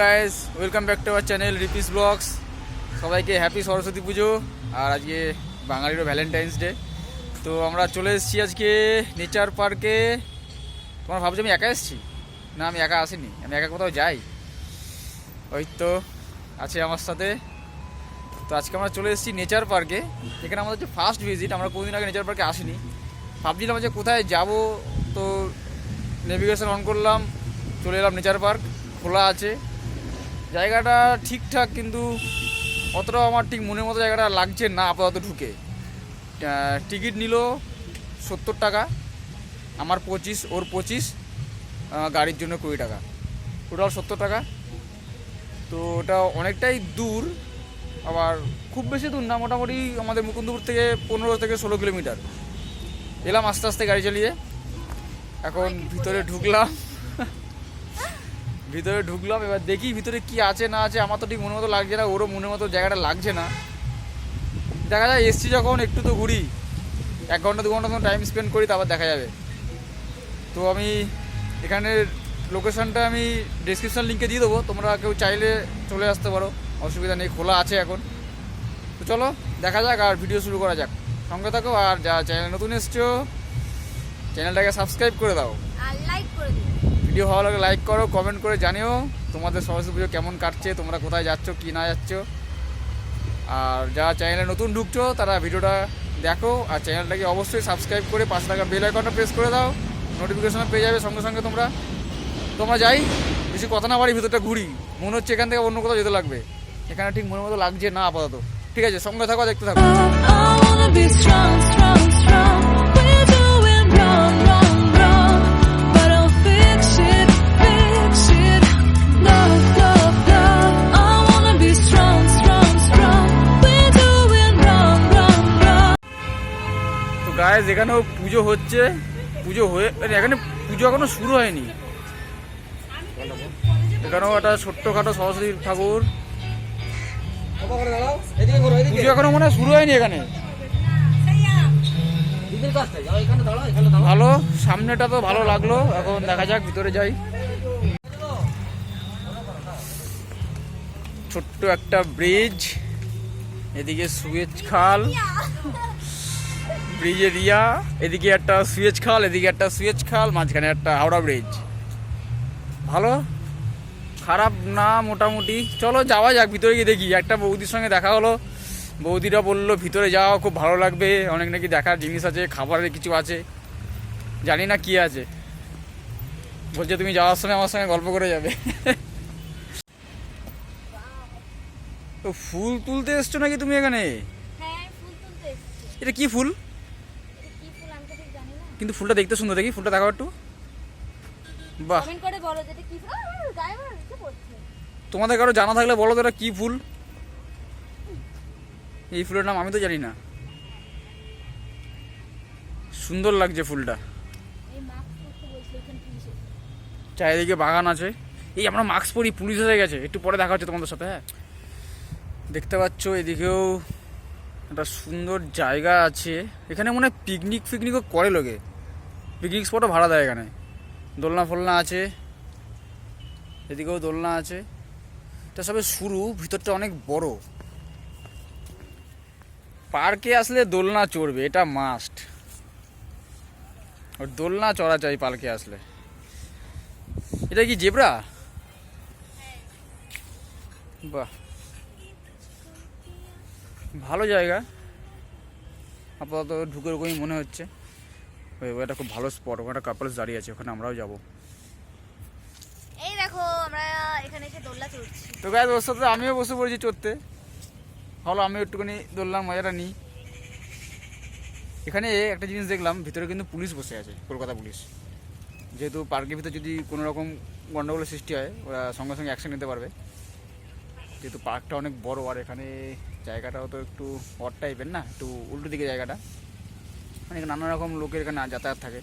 Guys, welcome back to our channel রিপি svlogs। সবাইকে happy Saraswati পুজো আর আজকে বাঙালিরও Valentine's day. তো আমরা চলে এসেছি আজকে নেচার পার্কে। তোমরা ভাবছো আমি একা এসেছি? না, আমি একা আসিনি, আমি একা কোথাও যাই। ওই তো আছে আমার সাথে। তো আজকে আমরা চলে এসেছি নেচার পার্কে। এখানে আমাদের হচ্ছে ফার্স্ট ভিজিট, আমরা কোনোদিন আগে নেচার পার্কে আসিনি। ভাবছিলাম যে কোথায় যাব, তো নেভিগেশন অন করলাম, চলে এলাম নেচার পার্ক। খোলা আছে জায়গাটা ঠিকঠাক, কিন্তু অতটাও আমার ঠিক মনের মতো জায়গাটা লাগছে না আপাতত ঢুকে। টিকিট নিল 70 টাকা, আমার 25, ওর 25, গাড়ির জন্য 20 টাকা, টোটাল 70 টাকা। তো ওটা অনেকটাই দূর, আবার খুব বেশি দূর না, মোটামুটি আমাদের মুকুন্দপুর থেকে 15 থেকে 16 কিলোমিটার। এলাম আস্তে আস্তে গাড়ি চালিয়ে, এখন ভিতরে ঢুকলাম। এবার দেখি ভিতরে কি আছে না আছে। আমার তো ঠিক মনের মতো লাগছে না, ওরও মনের মতো জায়গাটা লাগছে না। দেখা যায় এসছি যখন একটু তো ঘুরি, 1 ঘন্টা 2 ঘন্টা টাইম স্পেন্ড করি, তারপর দেখা যাবে। তো আমি এখানের লোকেশনটা আমি ডেসক্রিপশন লিঙ্কে দিয়ে দেবো, তোমরা কেউ চাইলে চলে আসতে পারো, অসুবিধা নেই, খোলা আছে এখন। তো চলো দেখা যাক আর ভিডিও শুরু করা যাক, সঙ্গে থাকো। আর যা চ্যানেল নতুন এসছো, চ্যানেলটাকে সাবস্ক্রাইব করে দাও আর লাইক করে দিও। ভিডিও ভালো লাগলে লাইক করো, কমেন্ট করে জানিও তোমাদের সরস্বতী পুজো কেমন কাটছে, তোমরা কোথায় যাচ্ছ কি না যাচ্ছ। আর যারা চ্যানেলে নতুন ঢুকছো তারা ভিডিওটা দেখো, আর চ্যানেলটাকে অবশ্যই সাবস্ক্রাইব করে 5 টাকা বেল আইকনটা প্রেস করে দাও, নোটিফিকেশন পেয়ে যাবে সঙ্গে সঙ্গে। তোমরা যাই, বেশি কথা না বাড়ি, ভিতরটা ঘুরি। মনে হচ্ছে এখান থেকে অন্য কোথাও যেতে লাগবে, এখানে ঠিক মনের মতো লাগছে না আপাতত। ঠিক আছে, সঙ্গে থাকো, দেখতে থাকো। গাইস, এখানেও পুজো হচ্ছে, পুজো হয়ে এখানে পুজো এখনো শুরু হয়নি। এখানেও একটা ছোট্টখাটো সরস্বতী ঠাকুর, পুজো এখনো মনে হয় শুরু হয়নি এখানে। ভালো, সামনেটা তো ভালো লাগলো, এখন দেখা যাক ভিতরে যাই। ছোট্ট একটা ব্রিজ, এদিকে সুয়েজ খাল, ব্রিজের রিয়া, এদিকে একটা সুয়েজ খাল, এদিকে একটা সুয়েজ খাল, মাঝখানে একটা হাওড়া ব্রিজ। ভালো, খারাপ না মোটামুটি। চলো যাওয়া যাক, ভিতরে গিয়ে দেখি। একটা বৌদির সঙ্গে দেখা হলো, বৌদিরা বললো ভিতরে যাওয়া খুব ভালো লাগবে, অনেক নাকি দেখার জিনিস আছে, খাবারের কিছু আছে, জানি না কি আছে। বলছে তুমি যাওয়ার সময় আমার সঙ্গে গল্প করে যাবে। তো ফুল তুলতে এসছো নাকি তুমি এখানে? হ্যাঁ, ফুল তুলতে এসেছি। এটা কি ফুল? কি ফুল আমি তো ঠিক জানি না, কিন্তু ফুলটা দেখতে সুন্দর, দেখি ফুলটা দেখাও একটু। বাহ, কমেন্ট করে বলো যেটা কি ফুল। গায়ে বড় নিচে পড়ছে। তোমাদের কারো জানা থাকলে বলো তো এটা কি ফুল। এই ফুলের নাম আমি তো জানি না। সুন্দর লাগছে ফুলটা। এই মাস্ক পরতে বলছিল এখানে পুলিশ। চারিদিকে বাগান আছে। এই আমরা মাস্ক পরি, পুলিশ এসে গেছে, একটু পরে দেখা হচ্ছে তোমাদের সাথে। হ্যাঁ, দেখতে পাচ্ছ এদিকেও একটা সুন্দর জায়গা আছে। এখানে মনে হয় পিকনিকও করে লোকে, পিকনিক স্পটও ভাড়া দেয় এখানে। দোলনা ফোলনা আছে, এদিকেও দোলনা আছে। এটা সবে শুরু, ভিতরটা অনেক বড়। পার্কে আসলে দোলনা চড়বে, এটা মাস্ট। আর দোলনা চড়া চাই পার্কে আসলে। এটা কি জেব্রা? বাহ, ভালো জায়গা। আপাতত ঢুকে ওরকমই মনে হচ্ছে। ওটা খুব ভালো স্পট, ওখানে কাপলস দাঁড়িয়ে আছে, ওখানে আমরাও যাবো। এই দেখো আমরা এখানে এসে দোলনা চড়ছি। তো গাইস, ওর সাথে আমিও বসে পড়েছি চড়তে। ভালো, আমি একটুখানি দোলনার মজাটা নিই। এখানে একটা জিনিস দেখলাম, ভিতরে কিন্তু পুলিশ বসে আছে, কলকাতা পুলিশ। যেহেতু পার্কের ভিতরে যদি কোনো রকম গন্ডগোলের সৃষ্টি হয়, ওরা সঙ্গে সঙ্গে অ্যাকশন নিতে পারবে। যেহেতু পার্কটা অনেক বড়, আর এখানে জায়গাটাও তো একটু অড টাইপের না, একটু উল্টো দিকে জায়গাটা, মানে নানা রকম লোকের এখানে যাতায়াত থাকে।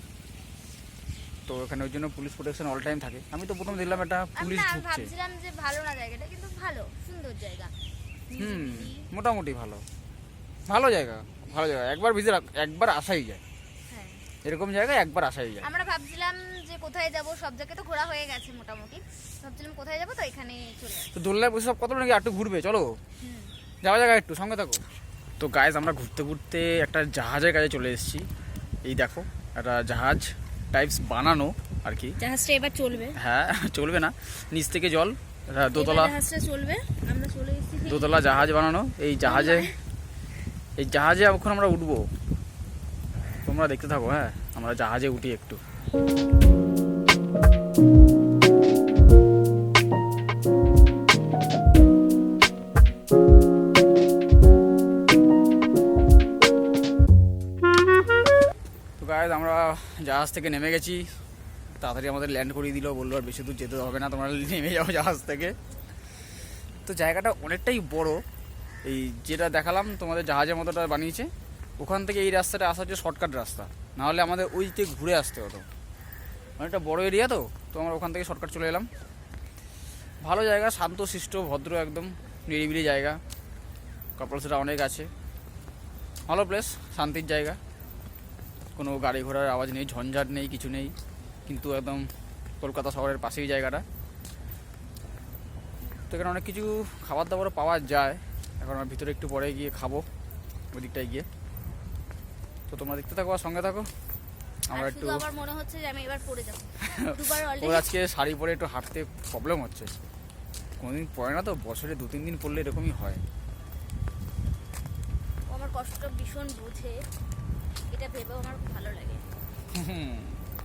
তো এখানে ওই জন্য পুলিশ প্রোটেকশন অল টাইম থাকে। আমি তো প্রথম দেখলাম একটা পুলিশ ঢুকছে, ভাবছিলাম যে ভালো না জায়গাটা, কিন্তু ভালো, সুন্দর জায়গা। মোটামুটি ভালো জায়গা। একবার ভিজিট, একবার আসাই যায়। হ্যাঁ, এরকম জায়গায় একবার আসাই যায়। আমরা ভাবছিলাম যে কোথায় যাব, সব জায়গায় তো ঘোরা হয়ে গেছে মোটামুটি, ভাবছিলাম কোথায় যাব, তো এখানে চলে আসি। তো দোলনায় বসে সব কত নাকি একটু ঘুরবে, চলো যাওয়া জায়গা, একটু সঙ্গে থাকো। তো গাইজ আমরা ঘুরতে ঘুরতে একটা জাহাজের কাছে চলে এসেছি। এই দেখো একটা জাহাজ টাইপস বানানো আর কি। জাহাজটা এবার চলবে? হ্যাঁ চলবে না, নিচ থেকে জল, দোতলা জাহাজটা চলবে। আমরা চলে এসেছি দোতলা জাহাজ বানানো। এই জাহাজে এখন আমরা উঠবো, তোমরা দেখতে থাকো। হ্যাঁ আমরা জাহাজে উঠি একটু। তো গাইস আমরা জাহাজ থেকে নেমে গেছি, তাড়াতাড়ি আমাদের ল্যান্ড করিয়ে দিল, বললো আর বেশি দূর যেতে হবে না, তোমরা নেমে যাও জাহাজ থেকে। তো জায়গাটা অনেকটাই বড়, এই যেটা দেখালাম তোমাদের জাহাজের মতোটা বানিয়েছে, ওখান থেকে এই রাস্তাটা আসা হচ্ছে শর্টকাট রাস্তা, নাহলে আমাদের ওই দিকে ঘুরে আসতে হতো। অনেকটা বড় এরিয়া তো আমরা ওখান থেকে শর্টকাট চলে এলাম। ভালো জায়গা, শান্ত শিষ্ট ভদ্র, একদম নিরিবিলি জায়গা, কাপলসরা অনেক আছে, ভালো প্লেস, শান্তির জায়গা, কোনো গাড়ি ঘোড়ার আওয়াজ নেই, ঝঞ্ঝাট নেই, কিছু নেই, কিন্তু একদম কলকাতা শহরের পাশেই জায়গাটা। তো এখানে অনেক কিছু খাবার দাবারও পাওয়া যায়, এখন আমরা ভিতরে একটু পরে গিয়ে খাবো ওই দিকটায় গিয়ে। তো তোমরা দেখতে থাকো আর সঙ্গে থাকো। আমরা একটু আমার মনে হচ্ছে যে আমি এবার পড়ে যাব। ওর আজকে শাড়ি পরে একটু হাঁটতে প্রবলেম হচ্ছে, কোনোদিন পরে না তো, বছরে 2-3 দিন পরলে এরকমই হয়। আমার কষ্টটা ভীষণ বোঝে, এটা ভেবেও আমার খুব ভালো লাগে।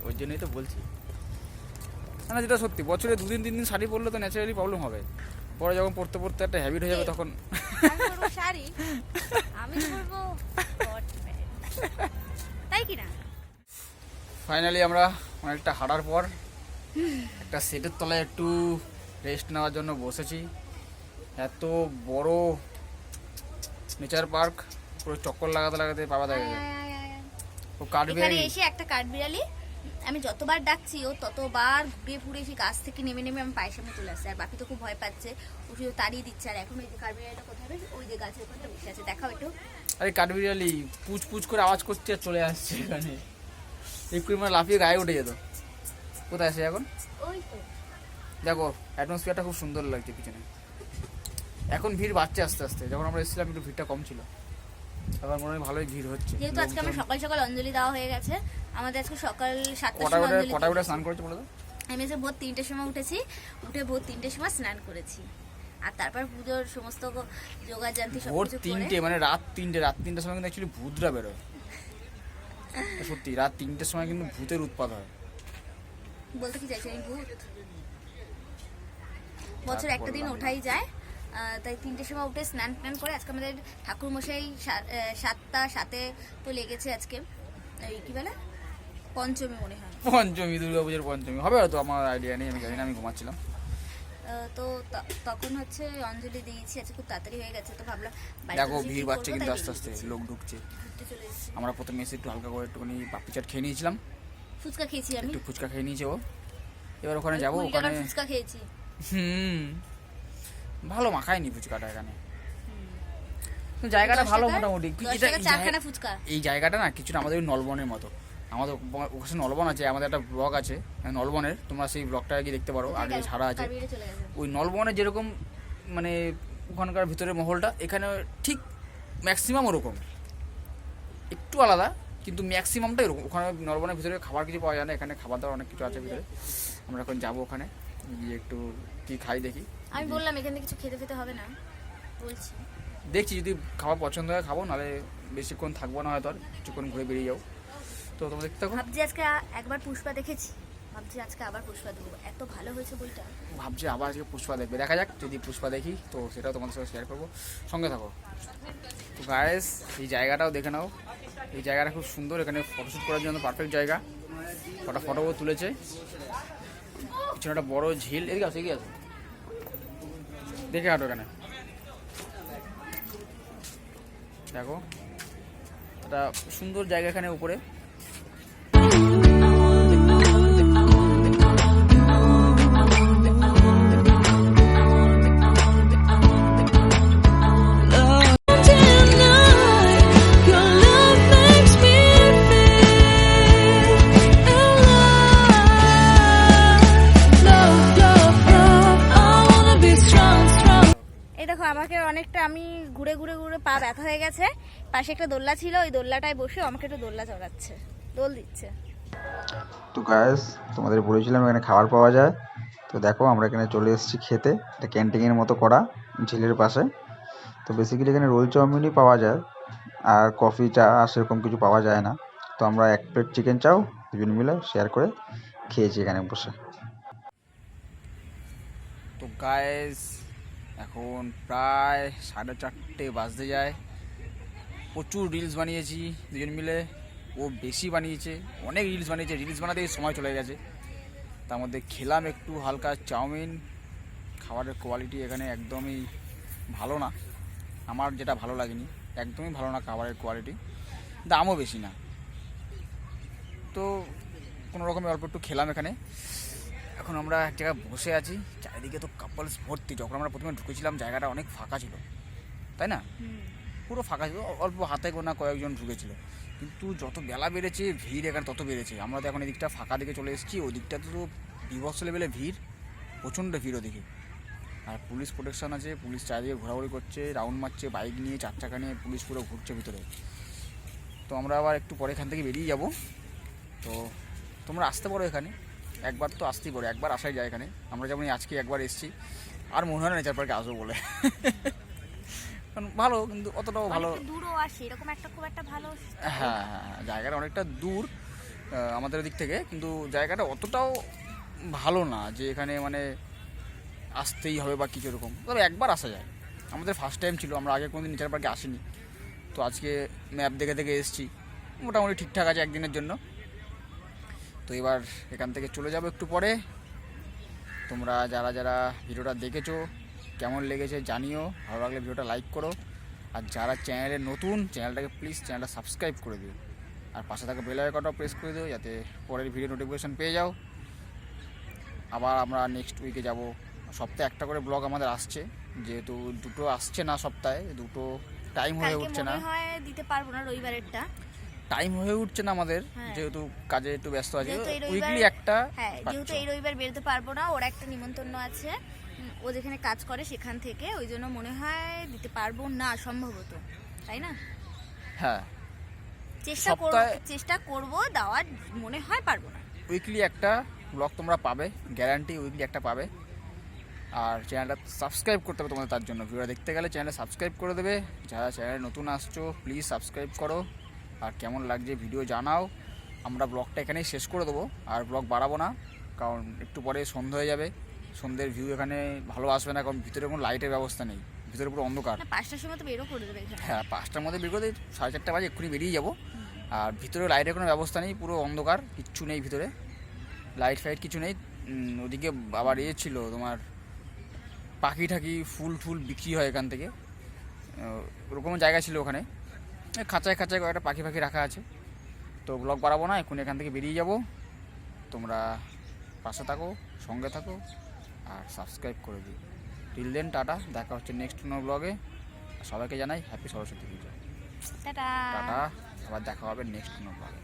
ওই জন্যই তো বলছি, না যেটা সত্যি, বছরে 2-3 দিন শাড়ি পরলে তো ন্যাচারালি প্রবলেম হবে, পরে যখন পড়তে পড়তে একটা হ্যাবিট হয়ে যাবে তখন। আমি পরবো শাড়ি, আমি পরবো তাই কি না। ফাইনালি আমরা অনেকটা হাঁটার পর একটা সেটের তলায় একটু রেস্ট নেওয়ার জন্য বসেছি। এত বড় নেচার পার্ক, পুরো চক্কর লাগাতে লাগাতে পাওয়া যায়। ও কাঠবিড়ালি, এসে একটা কাঠবিড়ালি, আমি যতবার ডাকছি ও ততবার ঘুরে ঘুরে এসে গাছ থেকে নেমে নেমে আমি পায়ের সামনে চলে আসছে, আর বাকি তো খুব ভয় পাচ্ছে, ও শুধু তাড়িয়ে দিচ্ছে। আর এখন ওই যে কাঠবিড়ালিটা কোথায়, ওই যে গাছের ওখানে বসে আছে, দেখাও একটু। আরে কাঠবিড়ালি পুচ পুচ করে আওয়াজ করছে আর চলে আসছে এখানে, একটু মানে লাফিয়ে গায়ে উঠে যেত। কোথায় আছে এখন? ওই তো দেখো অ্যাটমসফিয়ারটা খুব সুন্দর লাগছে পিছনে। এখন ভিড় বাড়ছে আস্তে আস্তে, যখন আমরা এসেছিলাম একটু ভিড়টা কম ছিল, আবার মনে হয় ভালোই ভিড় হচ্ছে। যেহেতু আজকে আমার সকাল সকাল অঞ্জলি দেওয়া হয়ে গেছে, আমাদের আজকে সকাল 7টার সময় অঞ্জলি। কটা করে স্নান করেছে বলো তো? আমি এসে ভোর 3টের সময় উঠেছি, উঠে ভোর 3টের সময় স্নান করেছি, আর তারপর পুজোর সমস্ত যোগাযান্ত্রিক সব ভোর কিছু করে। 3টে মানে রাত 3টের সময় কিন্তু অ্যাকচুয়ালি ভূতরা বেরোয়। সত্যি রাত 3টের সময় কিন্তু ভূতের উৎপাত হয়। বলতে কি চাইছি আমি, ভূত বছর একটা দিন ওঠাই যায়, তাই 3টের সময় উঠে স্নান টান করে। আজকে আমাদের ঠাকুর মশাই 7টা 7-এ তো লেগেছে আজকে, এই কি বলে পঞ্চমী মনে হয়, পঞ্চমী, দুর্গাপুজোর পঞ্চমী হবে হয়তো, আমার আইডিয়া নেই, আমি জানি না, আমি ঘুমাচ্ছিলাম। তো তখন হচ্ছে অঞ্জলি দিয়েছি, আজকে খুব তাড়াতাড়ি হয়ে গেছে, তো ভাবলাম দেখো ভিড় বাড়ছে কিন্তু আস্তে আস্তে, লোক ঢুকছে। আমরা প্রথমে এসে একটু হালকা করে একটুখানি পাপড়ি চাট খেয়ে নিয়েছিলাম, ফুচকা খেয়েছি, আমি একটু ফুচকা খেয়ে নিয়েছি ও। এবার ওখানে যাবো, ওখানে ফুচকা খেয়েছি। ভালো মাখায়নি ফুচকাটা এখানে, জায়গাটা ভালো মোটামুটি। এই জায়গাটা না কিছুটা আমাদের নলবনের মতো, আমাদের ওখানে নলবন আছে, আমাদের একটা ব্লগ আছে নলবনের, তোমরা সেই ব্লগটা গিয়ে দেখতে পারো, আগে ছাড়া আছে। ওই নলবনে যেরকম মানে ওখানকার ভিতরের মহলটা, এখানে ঠিক ম্যাক্সিমাম ওরকম, একটু আলাদা কিন্তু ম্যাক্সিমামটা এরকম। ওখানে নলবনের ভিতরে খাবার কিছু পাওয়া যায় না, এখানে খাবার দাবার অনেক কিছু আছে ভিতরে। আমরা এখন যাবো ওখানে গিয়ে একটু কি খাই দেখি। আমি বললাম এখানে কিছু খেতে ফেতে হবে না, বলছি দেখছি যদি খাবার পছন্দ হয় খাবো, নাহলে বেশিক্ষণ থাকবো না, হয়তো আর কিছুক্ষণ ঘুরে বেরিয়ে যাও। তো তোমরা দেখতে থাকো। ভাবছি আজকে একবার পুষ্পা দেখেছি, ভাবছি আজকে আবার পুষ্পা দেখবো, এত ভালো হয়েছে বইটা, ভাবছি আবার আজকে পুষ্পা দেখবে, দেখা যাক, যদি পুষ্পা দেখি তো সেটাও তোমাদের সাথে শেয়ার করবো, সঙ্গে থাকো। তো গাইস এই জায়গাটাও দেখে নাও, এই জায়গাটা খুব সুন্দর, এখানে ফটোশ্যুট করার জন্য পারফেক্ট জায়গা, কটা ফটোও তুলেছে। পিছনে একটা বড় ঝিল, এদিকে আছে, এগিয়ে আছে, দেখে হাঁটো এখানে, দেখো একটা সুন্দর জায়গা এখানে উপরে। আমি ঘুরে ঘুরে ঘুরে পা ব্যথা হয়ে গেছে। পাশে একটা দোলনা ছিল, ওই দোলনাটায় বসে আমাকে একটু দোলনা চড়াচ্ছে, দোল দিচ্ছে। তো গাইস, তোমাদের বলেছিলাম এখানে খাবার পাওয়া যায়। তো দেখো আমরা এখানে চলে এসেছি খেতে, একটা ক্যান্টিনের মতো করা ঝিলের পাশে। তো বেসিক্যালি এখানে রোল চাউমিনই পাওয়া যায়, আর কফি চা আর সেরকম কিছু পাওয়া যায় না। তো আমরা 1 প্লেট চিকেন চাও দুজন মিলে শেয়ার করে খেয়েছি এখানে বসে। তো গাইস এখন প্রায় 4:30 বাজতে যায়। প্রচুর রিলস বানিয়েছি দুজন মিলে, ও বেশি বানিয়েছে, অনেক রিলস বানিয়েছে, রিলস বানাতেই সময় চলে গেছে। তার মধ্যে খেলাম একটু হালকা চাউমিন। খাবারের কোয়ালিটি এখানে একদমই ভালো না, আমার যেটা ভালো লাগেনি, একদমই ভালো না খাবারের কোয়ালিটি, দামও বেশি না। তো কোনো রকমে অল্প একটু খেলাম এখানে। এখন আমরা এক জায়গায় বসে আছি, চারিদিকে তো কাপলস ভর্তি। যখন আমরা প্রথমে ঢুকেছিলাম জায়গাটা অনেক ফাঁকা ছিল, তাই না? পুরো ফাঁকা ছিল, অল্প হাতে গোনা কয়েকজন ঢুকেছিল। কিন্তু যত বেলা বেড়েছে ভিড় এখানে তত বেড়েছে। আমরা তো এখন এদিকটা ফাঁকা দিকে চলে এসেছি, ওই দিকটাতে তো বিভৎস লেভেলে ভিড়, প্রচণ্ড ভিড় ওদিকে। আর পুলিশ প্রোটেকশন আছে, পুলিশ চারিদিকে ঘোরাঘুরি করছে, রাউন্ড মারছে, বাইক নিয়ে 4 চাকা নিয়ে পুলিশ পুরো ঘুরছে ভিতরে। তো আমরা আবার একটু পরে এখান থেকে বেরিয়ে যাব। তো তোমরা আসতে পারো এখানে, একবার তো আসতেই পারো, একবার আসাই যায় এখানে। আমরা যেমন আজকে একবার এসেছি, আর মনে হয় না নেচার পার্কে আসবো বলে। ভালো, কিন্তু অতটাও ভালো দূরও আসে, এরকম একটা খুব একটা ভালো। হ্যাঁ হ্যাঁ, জায়গাটা অনেকটা দূর আমাদের দিক থেকে, কিন্তু জায়গাটা অতটাও ভালো না যে এখানে মানে আসতেই হবে বা কিছু এরকম। তবে একবার আসা যায়, আমাদের ফার্স্ট টাইম ছিল, আমরা আগে কোনোদিন নেচার পার্কে আসিনি। তো আজকে ম্যাপ দেখে দেখে এসেছি, মোটামুটি ঠিকঠাক আছে একদিনের জন্য। তো এবার এখান থেকে চলে যাবো একটু পরে। তোমরা যারা যারা ভিডিওটা দেখেছো কেমন লেগেছে জানিও, ভালো লাগলে ভিডিওটা লাইক করো। আর যারা চ্যানেলে নতুন, চ্যানেলটাকে প্লিজ চ্যানেলটা সাবস্ক্রাইব করে দিও, আর পাশে থাকা বেল আইকনটাও প্রেস করে দিও, যাতে পরের ভিডিও নোটিফিকেশান পেয়ে যাও। আবার আমরা নেক্সট উইকে যাব। সপ্তাহে একটা করে ব্লগ আমাদের আসছে, যেহেতু দুটো আসছে না সপ্তাহে, দুটো টাইম হয়ে উঠছে না, দিতে পারবো না রবিবারেরটা, টাইম হয়ে উঠছে না আমাদের, যেহেতু কাজে একটু ব্যস্ত আছে। উইকলি একটা, যেহেতু এই রবিবার বেরোতে পারবো না, ওর একটা নিমন্ত্রণ আছে, ও যেখানে কাজ করে সেখান থেকে, ওই জন্য মনে হয় দিতে পারবো না সম্ভবত, তাই না? হ্যাঁ, চেষ্টা করব দেওয়ার, মনে হয় পারবো না। উইকলি একটা ব্লগ তোমরা পাবে, গ্যারান্টি উইকলি একটা পাবে। আর চ্যানেলটা সাবস্ক্রাইব করতে হবে তোমাদের, তার জন্য ভিডিও দেখতে গেলে চ্যানেলে সাবস্ক্রাইব করে দেবে। যারা চ্যানেলে নতুন আসছো প্লিজ সাবস্ক্রাইব করো, আর কেমন লাগছে ভিডিও জানাও। আমরা ব্লগটা এখানেই শেষ করে দেবো, আর ব্লগ বাড়াবো না, কারণ একটু পরে সন্ধ্যা হয়ে যাবে। সন্ধ্যের ভিউ এখানে ভালো আসবে না, কারণ ভিতরে কোনো লাইটের ব্যবস্থা নেই, ভিতরে পুরো অন্ধকার। 5টার সময় তো বেরো করে দেবে। হ্যাঁ, 5টার মধ্যে বের করে দেবে, 4:30 বাজে এক্ষুনি বেরিয়ে যাবো। আর ভিতরে লাইটের কোনো ব্যবস্থা নেই, পুরো অন্ধকার, কিচ্ছু নেই ভিতরে, লাইট ফাইট কিছু নেই। ওদিকে আবার ছিল তোমার পাখি ঠাকি, ফুল টুল বিক্রি হয় এখান থেকে, ওরকম জায়গা ছিল ওখানে, খাঁচায় খাঁচায় কয়েকটা পাখি ফাঁকি রাখা আছে। তো ব্লগ বাড়াবো না, এখন এখান থেকে বেরিয়ে যাব। তোমরা পাশে থাকো, সঙ্গে থাকো, আর সাবস্ক্রাইব করে দিও। টিল দেন টাটা, দেখা হচ্ছে নেক্সট কোনো ব্লগে। সবাইকে জানাই হ্যাপি সরস্বতী পুজো। টাটা, টাটা, আবার দেখা হবে নেক্সট কোনো ব্লগে।